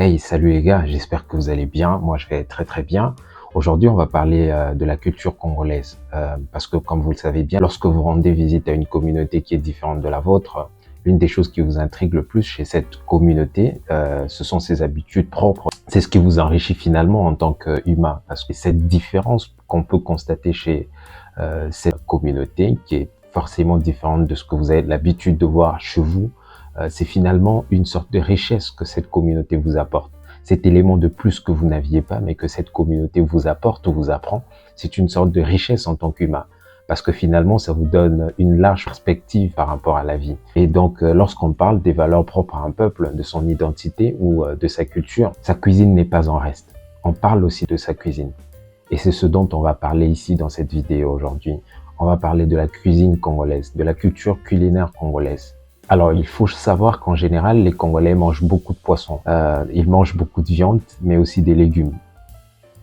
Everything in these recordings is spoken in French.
Hey, salut les gars, j'espère que vous allez bien. Moi, je vais très très bien. Aujourd'hui, on va parler de la culture congolaise. Parce que comme vous le savez bien, lorsque vous rendez visite à une communauté qui est différente de la vôtre, l'une des choses qui vous intrigue le plus chez cette communauté, ce sont ses habitudes propres. C'est ce qui vous enrichit finalement en tant qu'humain. Parce que cette différence qu'on peut constater chez cette communauté, qui est forcément différente de ce que vous avez l'habitude de voir chez vous, c'est finalement une sorte de richesse que cette communauté vous apporte. Cet élément de plus que vous n'aviez pas, mais que cette communauté vous apporte ou vous apprend, c'est une sorte de richesse en tant qu'humain. Parce que finalement, ça vous donne une large perspective par rapport à la vie. Et donc, lorsqu'on parle des valeurs propres à un peuple, de son identité ou de sa culture, sa cuisine n'est pas en reste. On parle aussi de sa cuisine. Et c'est ce dont on va parler ici dans cette vidéo aujourd'hui. On va parler de la cuisine congolaise, de la culture culinaire congolaise. Alors, il faut savoir qu'en général, les Congolais mangent beaucoup de poissons. Ils mangent beaucoup de viande, mais aussi des légumes.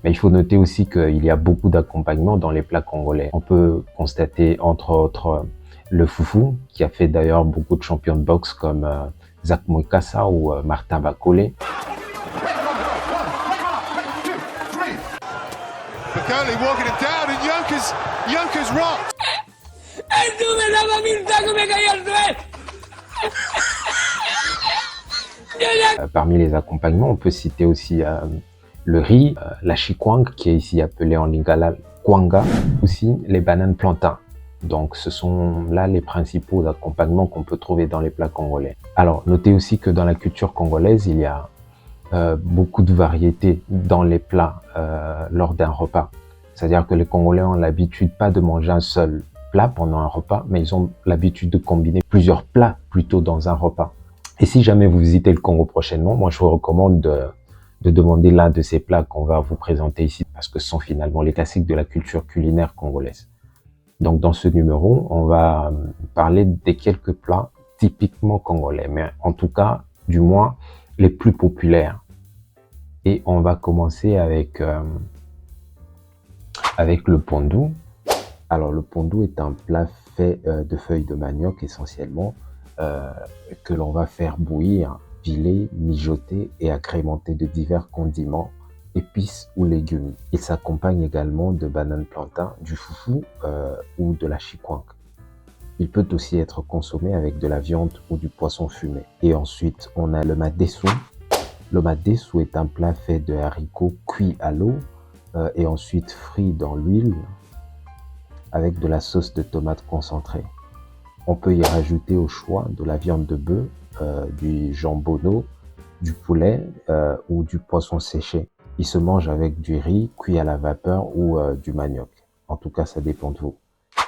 Mais il faut noter aussi qu'il y a beaucoup d'accompagnements dans les plats congolais. On peut constater, entre autres, le foufou, qui a fait d'ailleurs beaucoup de champions de boxe comme Zach Moikassa ou Martin Bakole. Parmi les accompagnements, on peut citer aussi le riz, la chikwang, qui est ici appelée en lingala kwanga, aussi les bananes plantains. Donc ce sont là les principaux accompagnements qu'on peut trouver dans les plats congolais. Alors notez aussi que dans la culture congolaise, il y a beaucoup de variétés dans les plats lors d'un repas. C'est-à-dire que les Congolais ont l'habitude pas de manger un seul plat pendant un repas, mais ils ont l'habitude de combiner plusieurs plats plutôt dans un repas. Et si jamais vous visitez le Congo prochainement, moi je vous recommande de demander l'un de ces plats qu'on va vous présenter ici, parce que ce sont finalement les classiques de la culture culinaire congolaise. Donc dans ce numéro, on va parler des quelques plats typiquement congolais, mais en tout cas, du moins, les plus populaires. Et on va commencer avec le pondu. Alors le pondu est un plat fait de feuilles de manioc essentiellement, que l'on va faire bouillir, piler, mijoter et agrémenter de divers condiments, épices ou légumes. Il s'accompagne également de bananes plantains, du foufou ou de la chikwang. Il peut aussi être consommé avec de la viande ou du poisson fumé. Et ensuite, on a le madesu. Le madesu est un plat fait de haricots cuits à l'eau et ensuite frits dans l'huile avec de la sauce de tomate concentrée. On peut y rajouter au choix de la viande de bœuf, du jambonneau, du poulet ou du poisson séché. Il se mange avec du riz cuit à la vapeur ou du manioc. En tout cas, ça dépend de vous.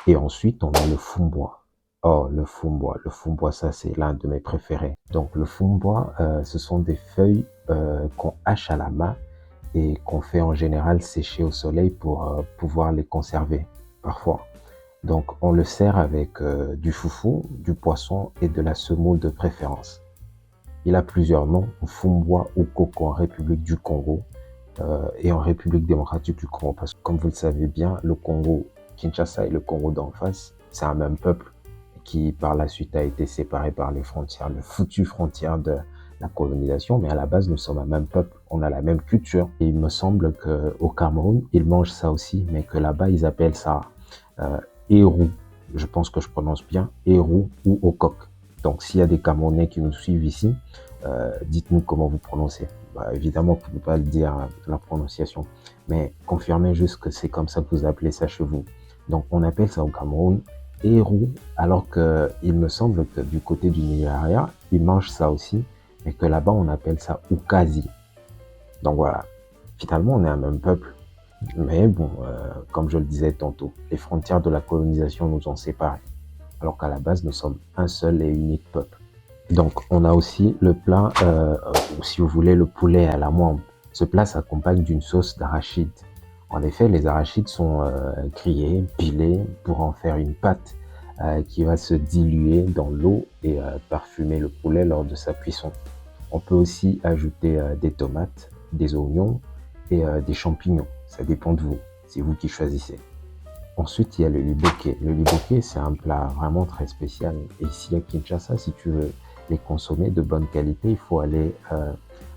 Et ensuite, on a le fumbois. Oh, le fumbois. Le fumbois, ça, c'est l'un de mes préférés. Donc, le fumbois, ce sont des feuilles qu'on hache à la main et qu'on fait en général sécher au soleil pour pouvoir les conserver, parfois. Donc, on le sert avec du foufou, du poisson et de la semoule de préférence. Il a plusieurs noms, fumbois ou coco en République du Congo et en République démocratique du Congo. Parce que, comme vous le savez bien, le Congo, Kinshasa et le Congo d'en face, c'est un même peuple qui, par la suite, a été séparé par les frontières, le foutu frontière de la colonisation. Mais à la base, nous sommes un même peuple, on a la même culture. Et il me semble qu'au Cameroun, ils mangent ça aussi, mais que là-bas, ils appellent ça Hérou, je pense que je prononce bien, Hérou ou Okok. Donc s'il y a des Camerounais qui nous suivent ici, dites-nous comment vous prononcez. Évidemment, vous ne pouvez pas le dire la prononciation, mais confirmez juste que c'est comme ça que vous appelez ça chez vous. Donc on appelle ça au Cameroun Hérou, alors qu'il me semble que du côté du Nigeria, ils mangent ça aussi, mais que là-bas on appelle ça Ukazi. Donc voilà, finalement on est un même peuple. Mais bon, comme je le disais tantôt, les frontières de la colonisation nous ont séparés, alors qu'à la base, nous sommes un seul et unique peuple. Donc, on a aussi le plat, si vous voulez, le poulet à la moine. Ce plat s'accompagne d'une sauce d'arachide. En effet, les arachides sont grillés, pilés, pour en faire une pâte qui va se diluer dans l'eau et parfumer le poulet lors de sa cuisson. On peut aussi ajouter des tomates, des oignons et des champignons. Ça dépend de vous, c'est vous qui choisissez. Ensuite, il y a le liboké. Le liboké, c'est un plat vraiment très spécial. Et ici à Kinshasa, si tu veux les consommer de bonne qualité, il faut aller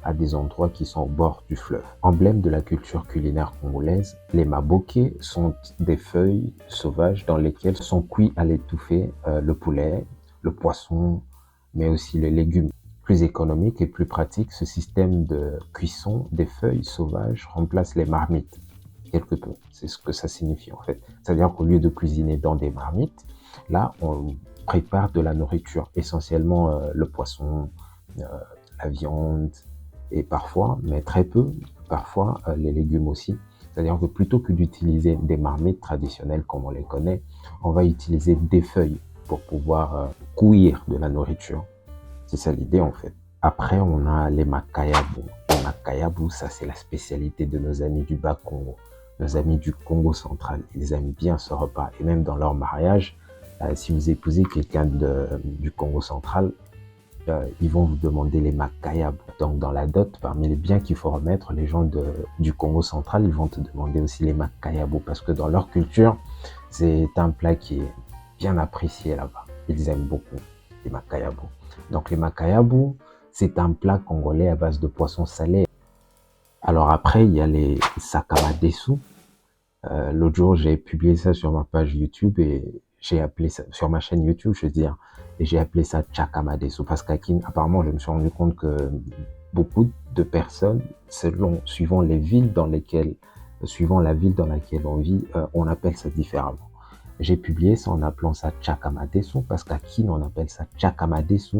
à des endroits qui sont au bord du fleuve. Emblème de la culture culinaire congolaise, les maboké sont des feuilles sauvages dans lesquelles sont cuits à l'étouffée le poulet, le poisson, mais aussi les légumes. Plus économique et plus pratique, ce système de cuisson des feuilles sauvages remplace les marmites quelque peu. C'est ce que ça signifie en fait. C'est-à-dire qu'au lieu de cuisiner dans des marmites, là, on prépare de la nourriture, essentiellement le poisson, euh, la viande et parfois, mais très peu, parfois les légumes aussi. C'est-à-dire que plutôt que d'utiliser des marmites traditionnelles comme on les connaît, on va utiliser des feuilles pour pouvoir cuire de la nourriture. C'est ça l'idée en fait. Après, on a les makayabu. Les makayabu, ça c'est la spécialité de nos amis du Bas-Congo. Nos amis du Congo central, ils aiment bien ce repas. Et même dans leur mariage, si vous épousez quelqu'un du Congo central, ils vont vous demander les makayabu. Donc dans la dot, parmi les biens qu'il faut remettre, les gens du Congo central, ils vont te demander aussi les makayabu. Parce que dans leur culture, c'est un plat qui est bien apprécié là-bas. Ils aiment beaucoup les makayabu. Donc les makayabu, c'est un plat congolais à base de poisson salé. Alors après, il y a les sakamadesu. L'autre jour, j'ai publié ça sur ma page YouTube et j'ai appelé ça, sur ma chaîne YouTube, je veux dire, et j'ai appelé ça chakamadesu parce qu'apparemment, je me suis rendu compte que beaucoup de personnes, suivant les villes dans lesquelles, suivant la ville dans laquelle on vit, on appelle ça différemment. J'ai publié ça en appelant ça chakamadesu parce qu'à Kin, on appelle ça chakamadesu,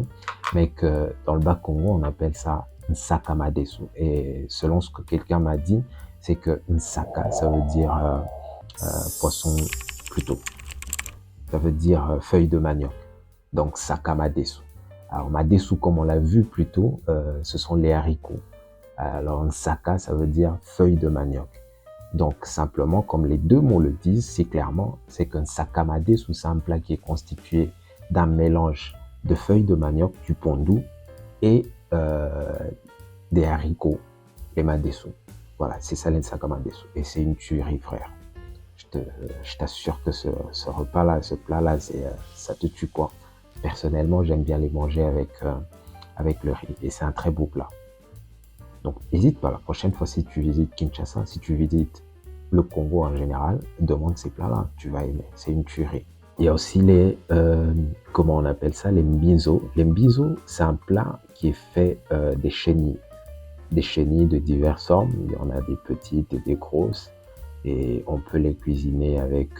mais que dans le Bas-Congo, on appelle ça nsakamadesu. Et selon ce que quelqu'un m'a dit, c'est que nsaka, ça veut dire poisson plutôt. Ça veut dire feuille de manioc. Donc sakamadesu. Alors madesu, comme on l'a vu plus tôt, ce sont les haricots. Alors nsaka, ça veut dire feuille de manioc. Donc, simplement, comme les deux mots le disent, c'est clairement, c'est qu'un sakamadesu, c'est un plat qui est constitué d'un mélange de feuilles de manioc, du pondu et des haricots, les madesu. Voilà, c'est ça les sakamadesu. Et c'est une tuerie, frère. Je t'assure que ce repas-là, ce plat-là, ça te tue quoi. Personnellement, j'aime bien les manger avec le riz. Et c'est un très beau plat. Donc, n'hésite pas, la prochaine fois, si tu visites Kinshasa, si tu visites le Congo en général, demande ces plats-là, tu vas aimer, c'est une tuerie. Il y a aussi comment on appelle ça, les mbizo. Les mbizo, c'est un plat qui est fait des chenilles de diverses formes. Il y en a des petites et des grosses, et on peut les cuisiner avec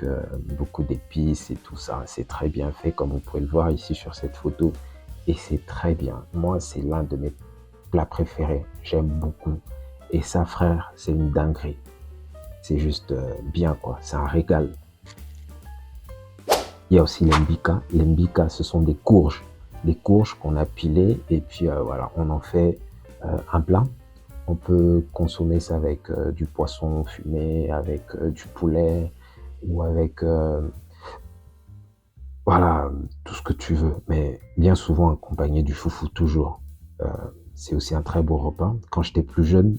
beaucoup d'épices et tout ça. C'est très bien fait, comme vous pouvez le voir ici sur cette photo, et c'est très bien. Moi, c'est l'un de mes plats préférés, j'aime beaucoup. Et ça, frère, c'est une dinguerie. C'est juste bien, quoi. C'est un régal. Il y a aussi les mbika. Les mbika, ce sont des courges. Des courges qu'on a pilées et puis voilà, on en fait un plat. On peut consommer ça avec du poisson fumé, avec du poulet ou avec voilà, tout ce que tu veux. Mais bien souvent accompagné du foufou, toujours. C'est aussi un très beau repas. Quand j'étais plus jeune,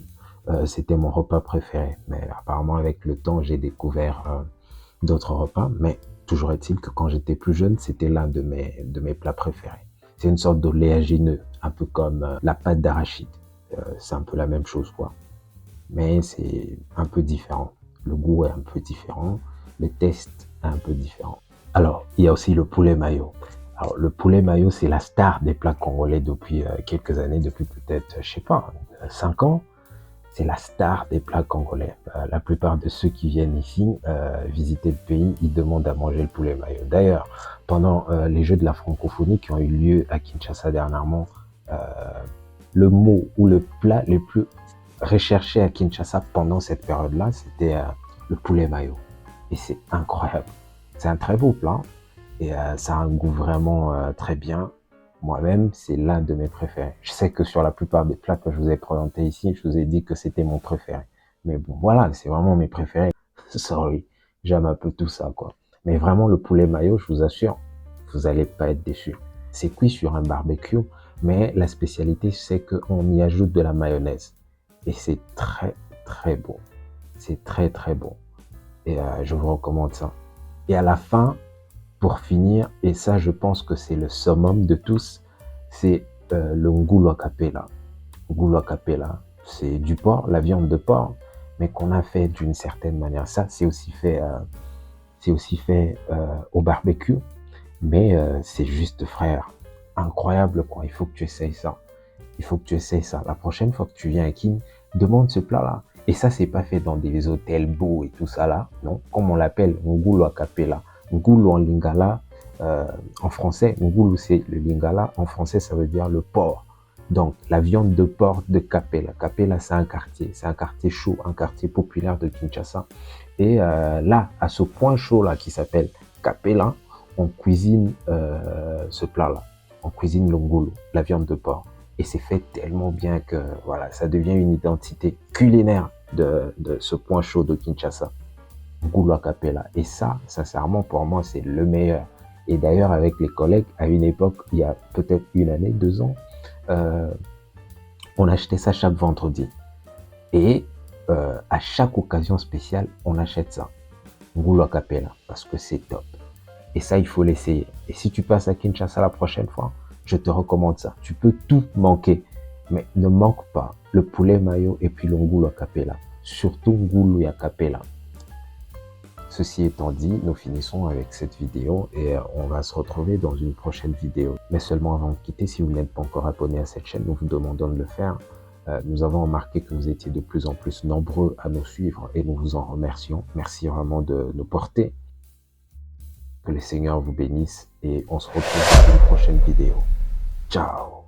c'était mon repas préféré. Mais apparemment, avec le temps, j'ai découvert d'autres repas. Mais toujours est-il que quand j'étais plus jeune, c'était l'un de mes plats préférés. C'est une sorte d'oléagineux, un peu comme la pâte d'arachide. C'est un peu la même chose, quoi. Mais c'est un peu différent. Le goût est un peu différent. Le test est un peu différent. Alors, il y a aussi le poulet mayo. Alors, le poulet mayo, c'est la star des plats congolais depuis quelques années, depuis peut-être, je sais pas, 5 ans. C'est la star des plats congolais. La plupart de ceux qui viennent ici visiter le pays, ils demandent à manger le poulet mayo. D'ailleurs, pendant les Jeux de la francophonie qui ont eu lieu à Kinshasa dernièrement, le mot ou le plat le plus recherché à Kinshasa pendant cette période-là, c'était le poulet mayo. Et c'est incroyable. C'est un très beau plat et ça a un goût vraiment très bien. Moi-même, c'est l'un de mes préférés. Je sais que sur la plupart des plats que je vous ai présentés ici, je vous ai dit que c'était mon préféré. Mais bon, voilà, c'est vraiment mes préférés. Sorry, j'aime un peu tout ça, quoi. Mais vraiment, le poulet mayo, je vous assure, vous allez pas être déçus. C'est cuit sur un barbecue, mais la spécialité, c'est qu'on y ajoute de la mayonnaise. Et c'est très, très bon. C'est très, très bon. Et je vous recommande ça. Et à la fin, pour finir, et ça, je pense que c'est le summum de tous, c'est le ngulu akapela. Ngulu Capella, c'est du porc, la viande de porc, mais qu'on a fait d'une certaine manière. Ça, c'est aussi fait au barbecue, mais c'est juste, frère, incroyable, quoi. Il faut que tu essayes ça. Il faut que tu essayes ça. La prochaine fois que tu viens à Kin, demande ce plat-là. Et ça, c'est pas fait dans des hôtels beaux et tout ça là, non. Comme on l'appelle, Ngulu a Capella. Ngulu en lingala, en français, Ngulu c'est le lingala. En français, ça veut dire le porc. Donc, la viande de porc de Capella. Capella, c'est un quartier chaud, un quartier populaire de Kinshasa. Et là, à ce point chaud là qui s'appelle Capella, on cuisine ce plat-là. On cuisine le ngulu, la viande de porc. Et c'est fait tellement bien que voilà, ça devient une identité culinaire de ce point chaud de Kinshasa, Ngulu a Capella. Et ça, sincèrement, pour moi, c'est le meilleur. Et d'ailleurs, avec les collègues, à une époque, il y a peut-être une année, 2 ans, euh, on achetait ça chaque vendredi. Et à chaque occasion spéciale, on achète ça, Ngulu a Capella, parce que c'est top. Et ça, il faut l'essayer. Et si tu passes à Kinshasa la prochaine fois, je te recommande ça. Tu peux tout manquer, mais ne manque pas le poulet mayo et puis le ngulu a Capella. Surtout ngulu a Capella. Ceci étant dit, nous finissons avec cette vidéo et on va se retrouver dans une prochaine vidéo. Mais seulement avant de quitter, si vous n'êtes pas encore abonné à cette chaîne, nous vous demandons de le faire. Nous avons remarqué que vous étiez de plus en plus nombreux à nous suivre et nous vous en remercions. Merci vraiment de nous porter. Que le Seigneur vous bénisse et on se retrouve dans une prochaine vidéo. Ciao!